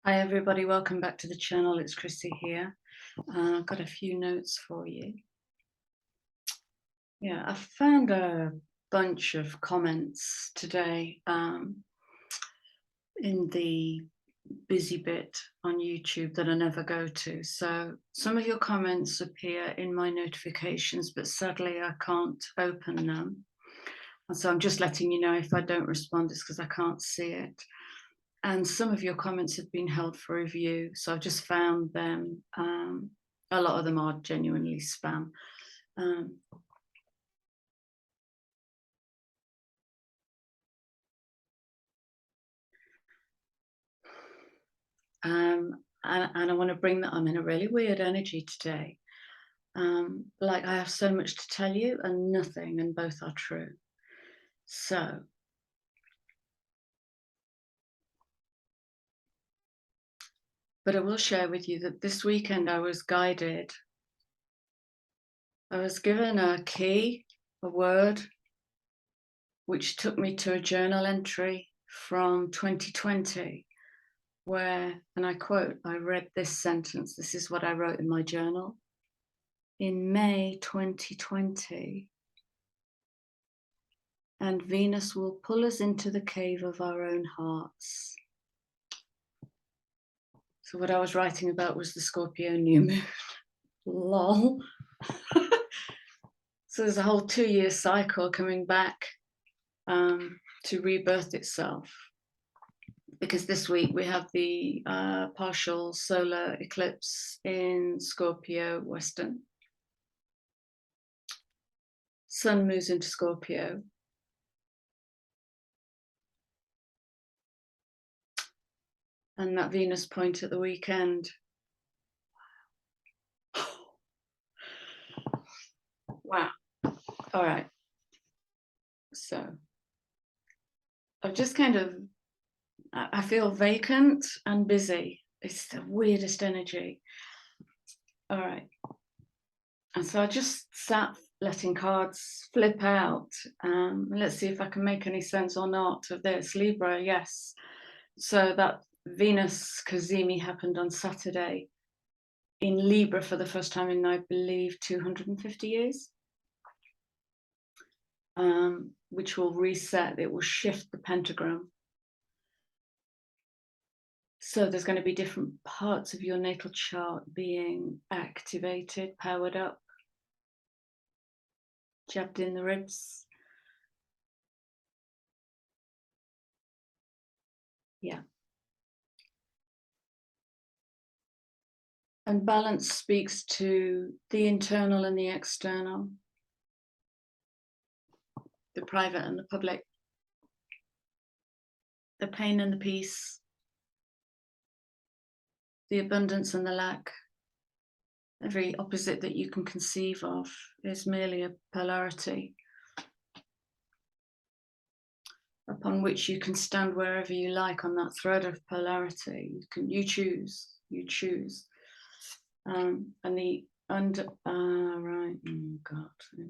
Hi everybody, welcome back to the channel. It's Chrissy here. I've got a few notes for you. Yeah, I found a bunch of comments today in the busy bit on YouTube that I never go to. So some of your comments appear in my notifications, but sadly I can't open them. And so I'm just letting you know if I don't respond, it's because I can't see it. And some of your comments have been held for review, so I've just found them. A lot of them are genuinely spam. And I want to bring that. I'm in a really weird energy today. Like I have so much to tell you and nothing, and both are true. So but I will share with you that this weekend I was guided. I was given a key, a word, which took me to a journal entry from 2020 where, and I quote, I read this sentence. This is what I wrote in my journal. In May 2020, and Venus will pull us into the cave of our own hearts. So what I was writing about was the Scorpio new moon. Lol. So there's a whole 2-year cycle coming back to rebirth itself. Because this week we have the partial solar eclipse in Scorpio Western. Sun moves into Scorpio. And that Venus point at the weekend. Wow. All right. So I've just kind of, I feel vacant and busy. It's the weirdest energy. All right. And so I just sat letting cards flip out. Let's see if I can make any sense or not of this. Libra, yes. So that Venus Cazimi happened on Saturday in Libra for the first time in, I believe, 250 years. Which will reset, it will shift the pentagram. So there's going to be different parts of your natal chart being activated, powered up, jabbed in the ribs. Yeah. And balance speaks to the internal and the external, the private and the public, the pain and the peace, the abundance and the lack. Every opposite that you can conceive of is merely a polarity upon which you can stand wherever you like on that thread of polarity. You choose. And the under, right, oh God, here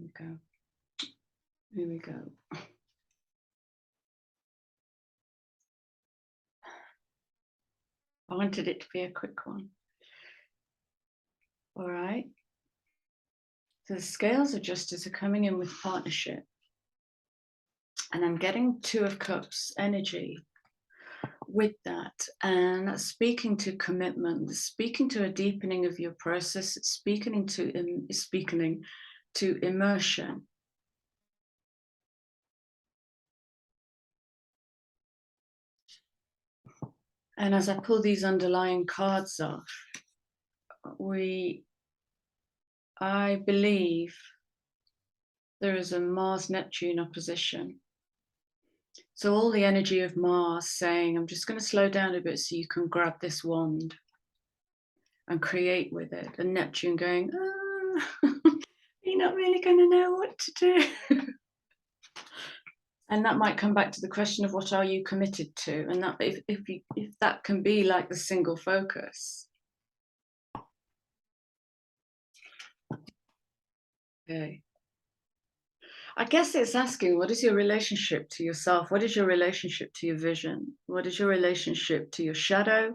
we go. I wanted it to be a quick one. All right. So the scales adjusters are coming in with partnership. And I'm getting 2 of Cups energy with that. And that's speaking to commitment, speaking to a deepening of your process, speaking to immersion. And as I pull these underlying cards off, I believe there is a Mars-Neptune opposition. So all the energy of Mars saying, I'm just going to slow down a bit so you can grab this wand and create with it. And Neptune going, you're not really going to know what to do. And that might come back to the question of what are you committed to? And that if that can be like the single focus. Okay. I guess it's asking, what is your relationship to yourself? What is your relationship to your vision? What is your relationship to your shadow?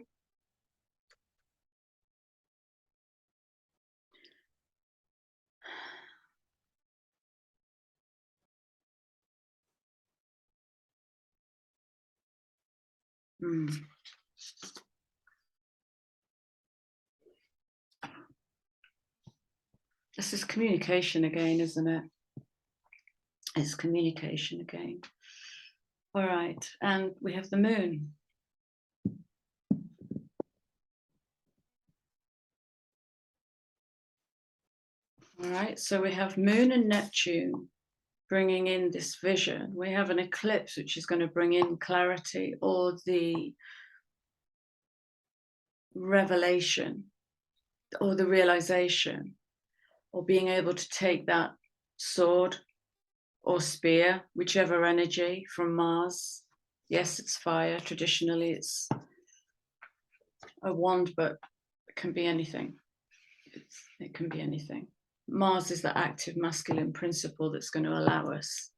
This is communication again, isn't it? It's communication again. All right, and we have the moon. All right, so we have Moon and Neptune bringing in this vision. We have an eclipse, which is going to bring in clarity or the revelation or the realization or being able to take that sword or spear, whichever energy from Mars. Yes, it's fire. Traditionally, it's a wand, but it can be anything. It can be anything. Mars is the active masculine principle that's going to allow us,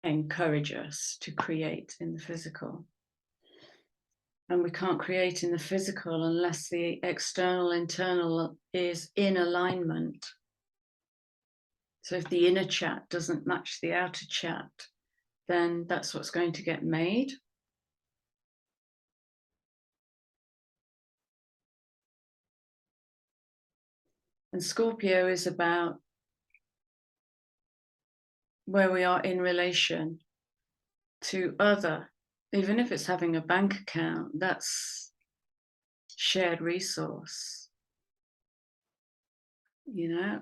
encourage us to create in the physical. And we can't create in the physical unless the external, internal is in alignment. So if the inner chat doesn't match the outer chat, then that's what's going to get made. And Scorpio is about where we are in relation to other, even if it's having a bank account, that's shared resource. You know,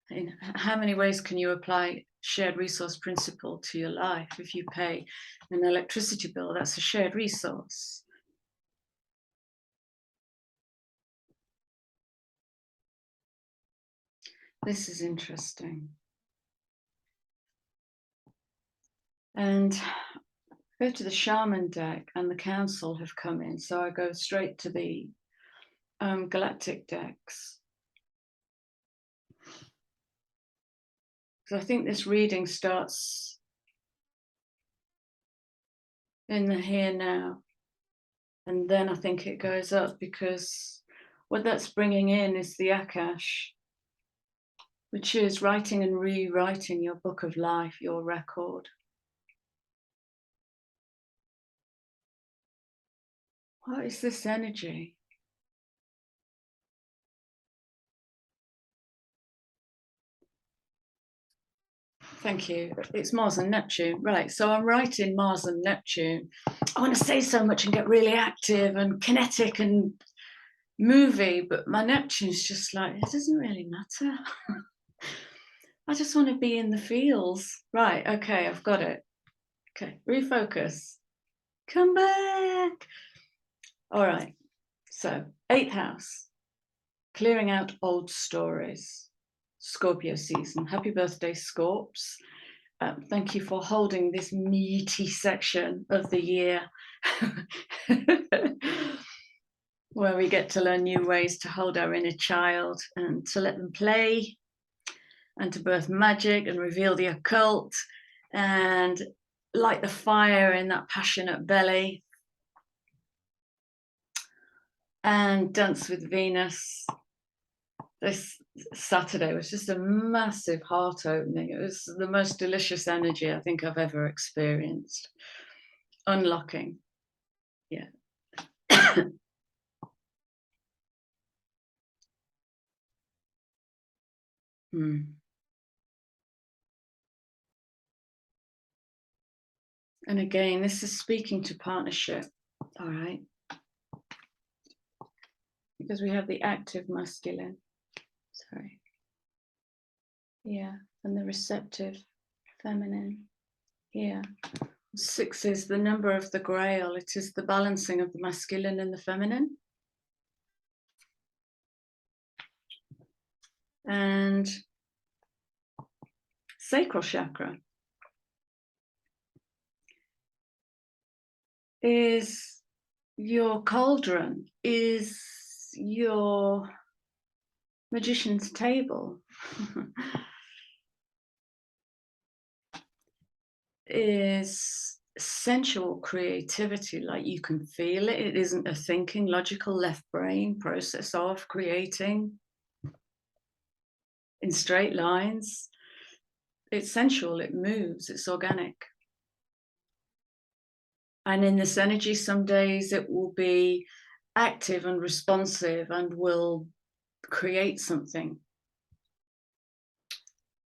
in how many ways can you apply shared resource principle to your life? If you pay an electricity bill, that's a shared resource. This is interesting. And go to the shaman deck, and the council have come in. So I go straight to the galactic decks. So I think this reading starts in the here now. And then I think it goes up, because what that's bringing in is the Akash, which is writing and rewriting your book of life, your record. What is this energy? Thank you. It's Mars and Neptune. Right. So I'm writing Mars and Neptune. I want to say so much and get really active and kinetic and movie, but my Neptune's just like, it doesn't really matter. I just want to be in the fields. Right. Okay. I've got it. Okay. Refocus. Come back. All right. So 8th house, clearing out old stories. Scorpio season. Happy birthday, Scorps. Thank you for holding this meaty section of the year where we get to learn new ways to hold our inner child and to let them play and to birth magic and reveal the occult and light the fire in that passionate belly and dance with Venus. This Saturday was just a massive heart opening. It was the most delicious energy I think I've ever experienced. Unlocking. Yeah. And again, this is speaking to partnership. All right. Because we have the active masculine. Sorry. Yeah. And the receptive feminine. Yeah. 6 is the number of the grail. It is the balancing of the masculine and the feminine. And sacral chakra is your cauldron, is your magician's table. Is sensual creativity, like you can feel it. It isn't a thinking, logical left brain process of creating in straight lines. It's sensual, it moves, it's organic. And in this energy, some days it will be active and responsive and will create something.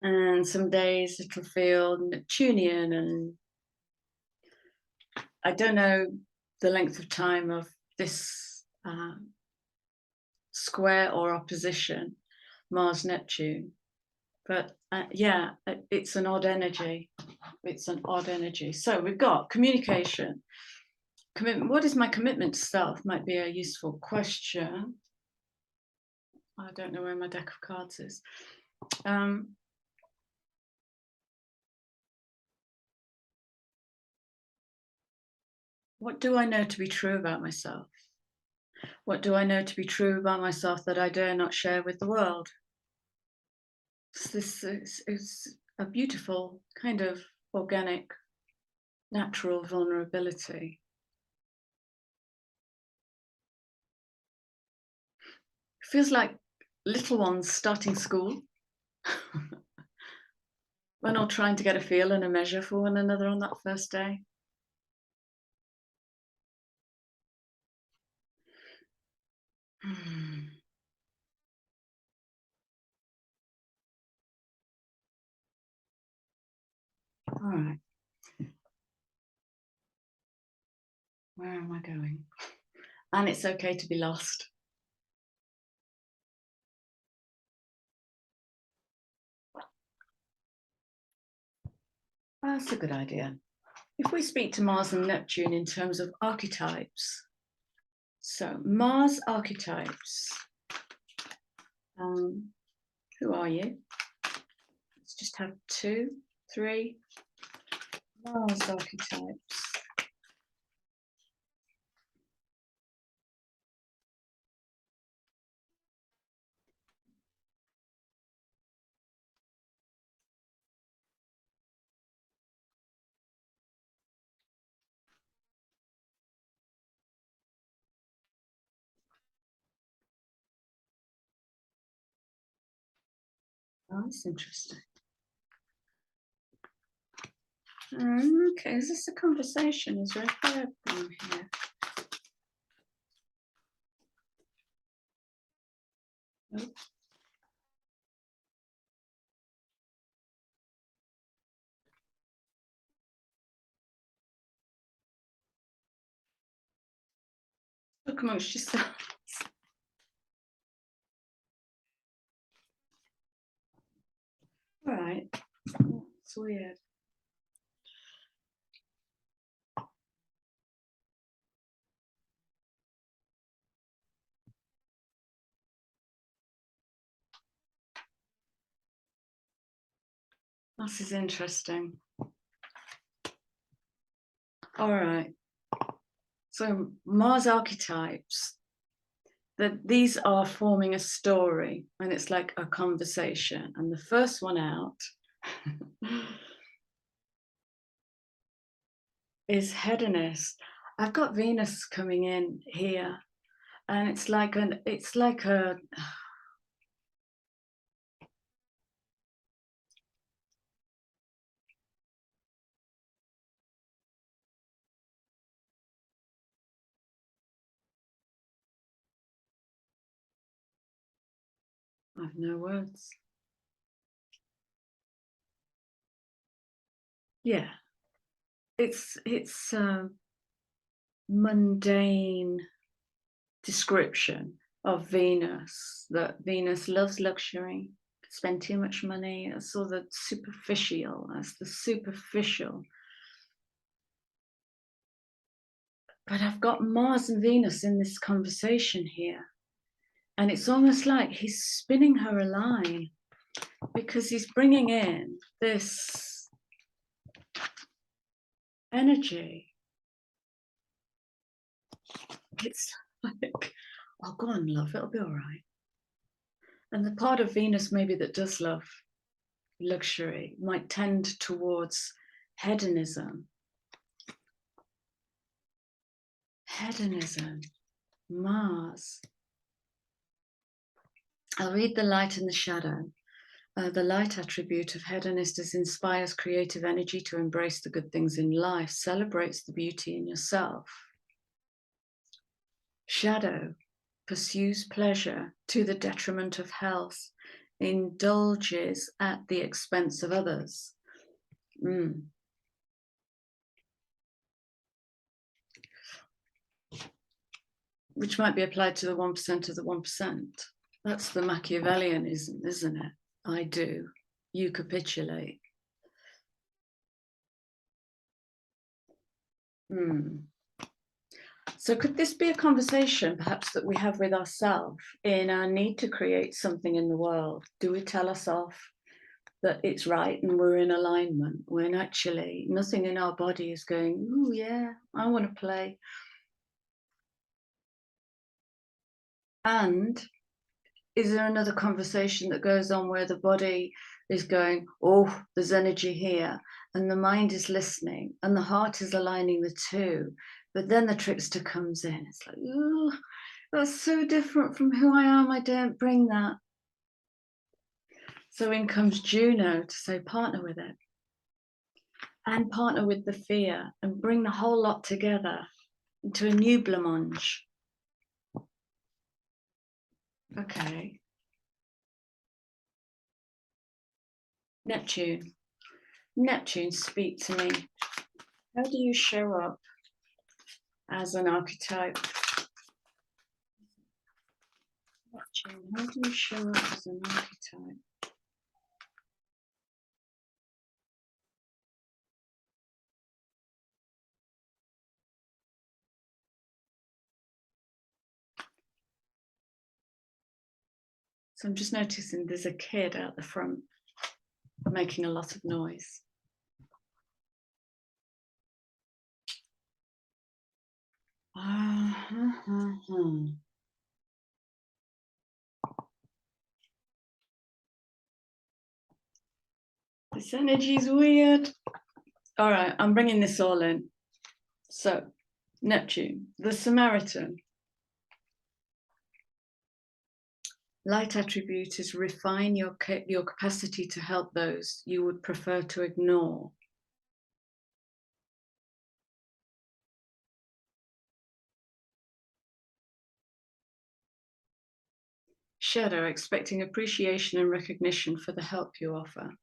And some days it'll feel Neptunian, and I don't know the length of time of this square or opposition, Mars-Neptune. But yeah, it's an odd energy. It's an odd energy. So we've got communication. Commitment. What is my commitment to self? Might be a useful question. I don't know where my deck of cards is. What do I know to be true about myself? What do I know to be true about myself that I dare not share with the world? This is a beautiful kind of organic, natural vulnerability. It feels like little ones starting school. We're all trying to get a feel and a measure for one another on that first day. All right. Where am I going? And it's okay to be lost. That's a good idea. If we speak to Mars and Neptune in terms of archetypes, so Mars archetypes, who are you? Let's just have 2, 3 Mars archetypes. Oh, that's interesting. Okay, is this a conversation? Is there a third one here? Nope. Look amongst yourselves. All right, it's weird. This is interesting. All right. So Mars archetypes, that these are forming a story, and it's like a conversation. And the first one out is hedonist. I've got Venus coming in here, and it's like a I have no words. Yeah, it's mundane description of Venus, that Venus loves luxury, spend too much money. That's all the superficial. That's the superficial. But I've got Mars and Venus in this conversation here. And it's almost like he's spinning her a line, because he's bringing in this energy. It's like, oh, go on, love, it'll be all right. And the part of Venus maybe that does love luxury might tend towards hedonism. Hedonism, Mars. I'll read the light and the shadow. The light attribute of hedonist is inspires creative energy to embrace the good things in life, celebrates the beauty in yourself. Shadow pursues pleasure to the detriment of health, indulges at the expense of others. Which might be applied to the 1% of the 1%. That's the Machiavellianism, isn't it? I do, you capitulate. So could this be a conversation perhaps that we have with ourselves in our need to create something in the world? Do we tell ourselves that it's right and we're in alignment when actually nothing in our body is going, oh yeah, I want to play? And is there another conversation that goes on where the body is going, oh, there's energy here, and the mind is listening, and the heart is aligning the two, but then the trickster comes in. It's like, oh, that's so different from who I am. I don't bring that. So in comes Juno to say, partner with it, and partner with the fear, and bring the whole lot together into a new blancmange. Okay. Neptune, speak to me. How do you show up as an archetype? Neptune, how do you show up as an archetype? So I'm just noticing there's a kid out the front making a lot of noise. This energy is weird. All right, I'm bringing this all in. So, Neptune, the Samaritan. Light attribute is refine your capacity to help those you would prefer to ignore. Shadow, expecting appreciation and recognition for the help you offer.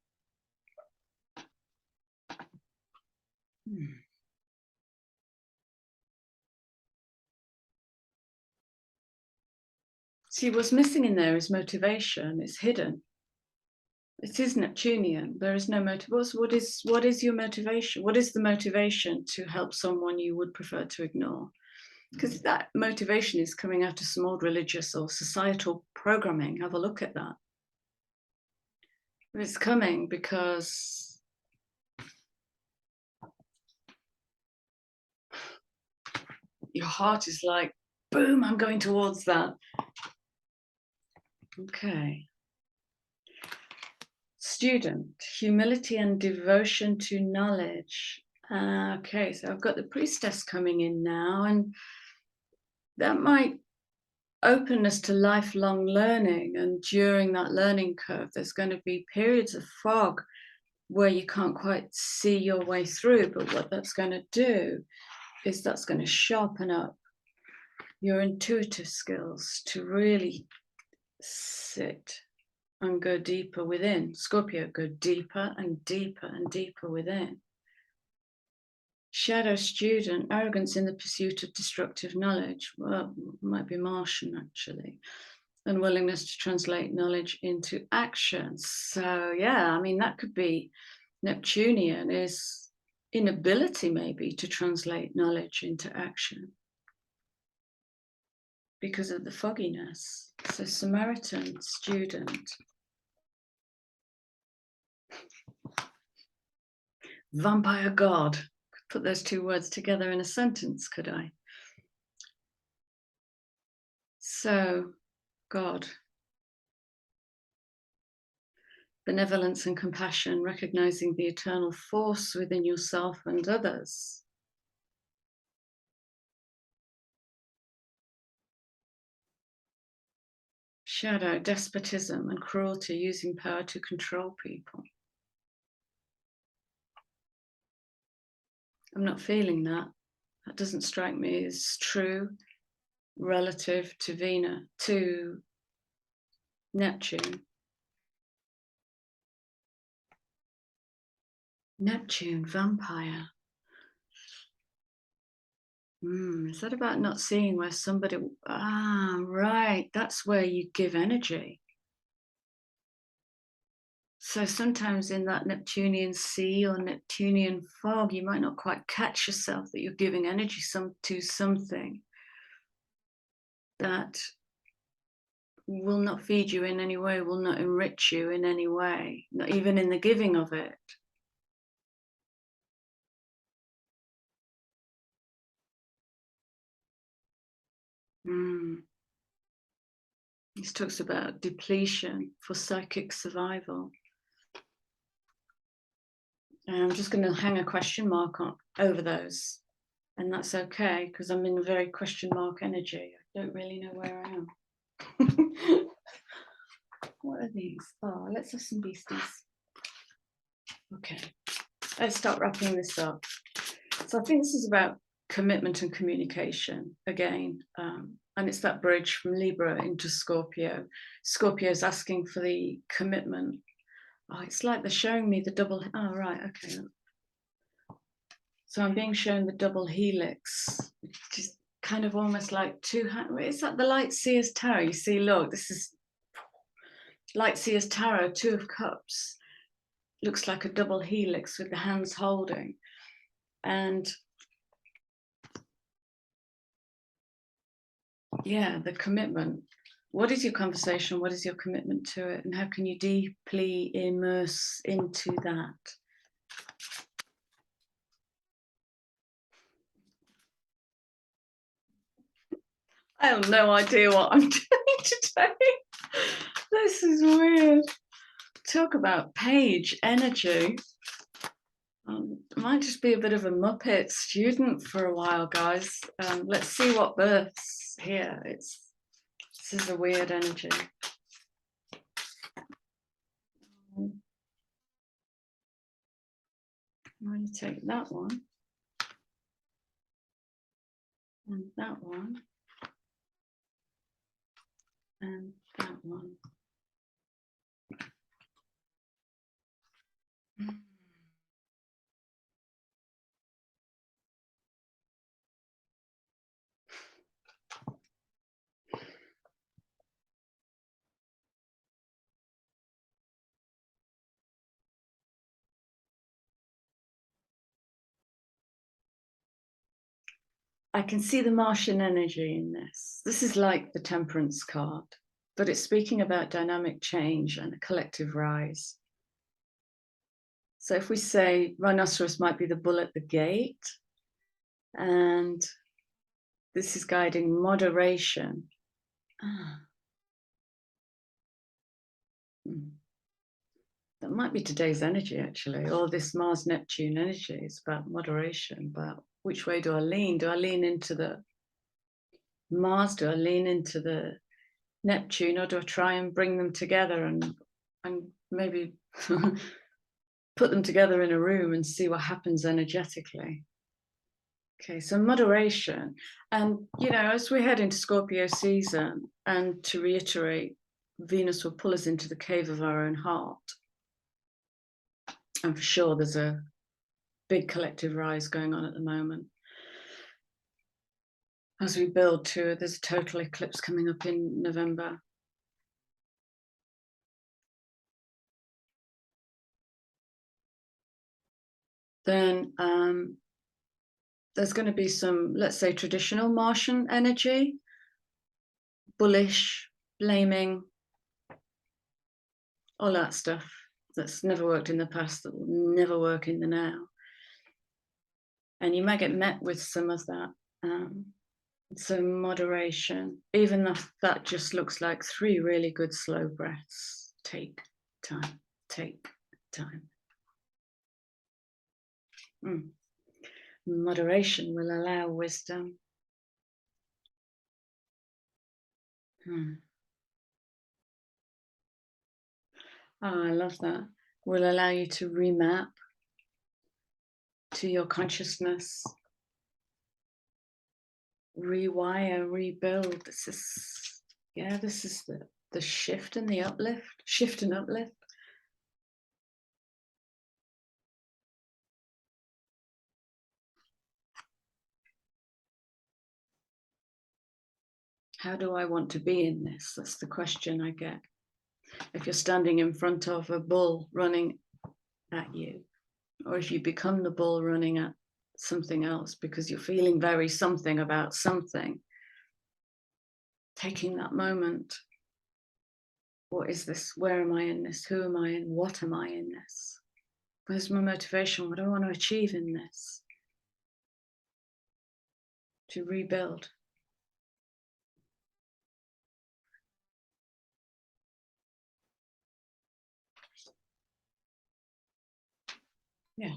See, what's missing in there is motivation. It's hidden. It is Neptunian. There is no motive. What is your motivation? What is the motivation to help someone you would prefer to ignore? Because that motivation is coming out of some old religious or societal programming. Have a look at that. It's coming because your heart is like, boom, I'm going towards that. Okay. Student, humility and devotion to knowledge. Okay, so I've got the priestess coming in now, and that might open us to lifelong learning. And during that learning curve, there's going to be periods of fog where you can't quite see your way through. But what that's going to do is that's going to sharpen up your intuitive skills to really sit and go deeper within. Scorpio, go deeper and deeper and deeper within. Shadow student, arrogance in the pursuit of destructive knowledge. Well, might be Martian actually. Unwillingness to translate knowledge into action. So yeah, I mean, that could be Neptunian, is inability maybe to translate knowledge into action because of the fogginess. So Samaritan student. Vampire god. Could put those two words together in a sentence, could I? So, God. Benevolence and compassion, recognizing the eternal force within yourself and others. Shadow, despotism and cruelty, using power to control people. I'm not feeling that. That doesn't strike me as true relative to Venus, to Neptune. Neptune, vampire. Is that about not seeing where somebody, right, that's where you give energy. So sometimes in that Neptunian sea or Neptunian fog, you might not quite catch yourself that you're giving energy to something that will not feed you in any way, will not enrich you in any way, not even in the giving of it. This talks about depletion for psychic survival. And I'm just going to hang a question mark over those. And that's okay, because I'm in a very question mark energy. I don't really know where I am. What are these? Oh, let's have some beasties. Okay, let's start wrapping this up. So I think this is about commitment and communication again. And it's that bridge from Libra into Scorpio. Scorpio is asking for the commitment. Oh, it's like they're showing me the double. Oh, right. Okay. So I'm being shown the double helix, which is kind of almost like two hands. Is that the Light Seer's Tarot? You see, look, this is Light Seer's Tarot, Two of Cups. Looks like a double helix with the hands holding. And yeah, the commitment. What is your conversation? What is your commitment to it? And how can you deeply immerse into that? I have no idea what I'm doing today. This is weird. Talk about page energy. I might just be a bit of a Muppet student for a while, guys. Let's see what births here. This is a weird energy. I'm going to take that one and that one and that one. I can see the Martian energy in this. This is like the Temperance card, but it's speaking about dynamic change and a collective rise. So if we say rhinoceros might be the bull at the gate, and this is guiding moderation. That might be today's energy, actually, or this Mars-Neptune energy. It's about moderation, about which way do I lean? Do I lean into the Mars? Do I lean into the Neptune? Or do I try and bring them together and maybe put them together in a room and see what happens energetically? Okay, so moderation. And, you know, as we head into Scorpio season, and to reiterate, Venus will pull us into the cave of our own heart. And for sure, there's a big collective rise going on at the moment. As we build to, there's a total eclipse coming up in November. Then there's going to be some, let's say, traditional Martian energy, bullish, blaming, all that stuff that's never worked in the past, that will never work in the now. And you might get met with some of that. So moderation, even if that just looks like 3 really good slow breaths. Take time, take time. Moderation will allow wisdom. Oh, I love that. Will allow you to remap to your consciousness, rewire, rebuild. This is, yeah, this is the shift and the uplift, shift and uplift. How do I want to be in this? That's the question I get. If you're standing in front of a bull running at you, or if you become the bull running at something else because you're feeling very something about something, taking that moment. What is this? Where am I in this? Who am I in? What am I in this? Where's my motivation? What do I want to achieve in this? To rebuild. Yeah.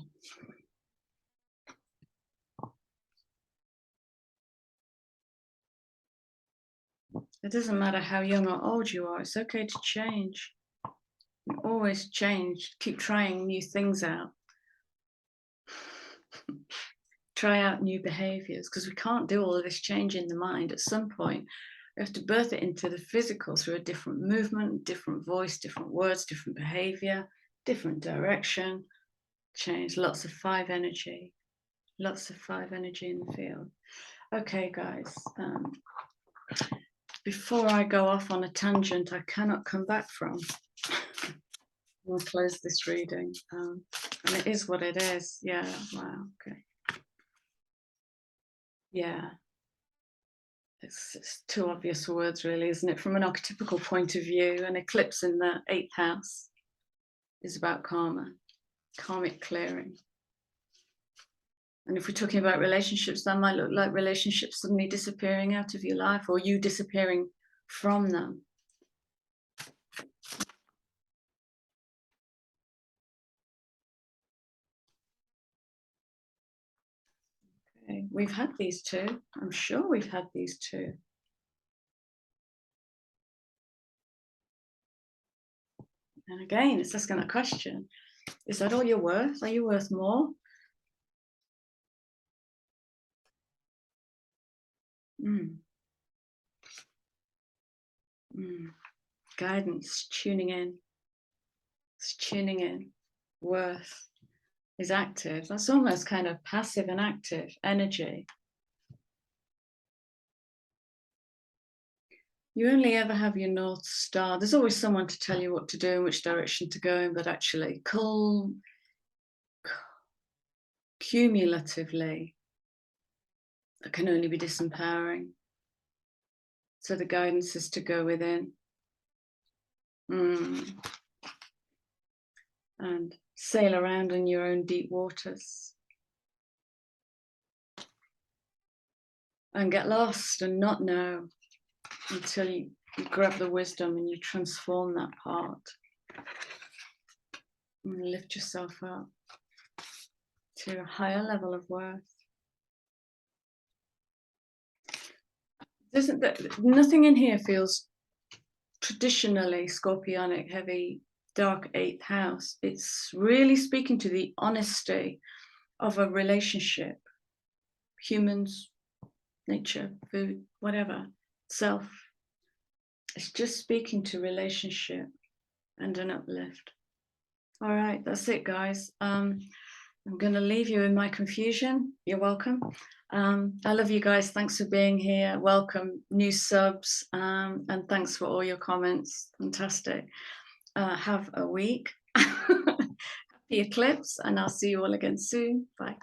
It doesn't matter how young or old you are. It's okay to change. You always change. Keep trying new things out. Try out new behaviors, because we can't do all of this change in the mind. At some point, we have to birth it into the physical through a different movement, different voice, different words, different behavior, different direction. Change. Lots of 5 energy. Lots of 5 energy in the field. Okay, guys. Before I go off on a tangent I cannot come back from, I'll close this reading. And it is what it is. Yeah, wow, okay. Yeah. It's too obvious words, really, isn't it? From an archetypical point of view, an eclipse in the 8th house is about karma, karmic clearing. And if we're talking about relationships, that might look like relationships suddenly disappearing out of your life, or you disappearing from them. Okay. We've had these two. I'm sure we've had these two. And again, it's asking that question. Is that all you're worth? Are you worth more? Guidance, tuning in. It's tuning in. Worth is active. That's almost kind of passive and active energy. You only ever have your North Star. There's always someone to tell you what to do and which direction to go in, but actually, cumulatively, that can only be disempowering. So the guidance is to go within. And sail around in your own deep waters. And get lost and not know until you grab the wisdom and you transform that part. And lift yourself up to a higher level of worth. Nothing in here feels traditionally scorpionic, heavy, dark 8th house. It's really speaking to the honesty of a relationship. Humans, nature, food, whatever, self. It's just speaking to relationship and an uplift. All right, that's it, guys. I'm going to leave you in my confusion. You're welcome. I love you guys. Thanks for being here. Welcome, new subs, and thanks for all your comments. Fantastic. Have a week. Happy eclipse, and I'll see you all again soon. Bye.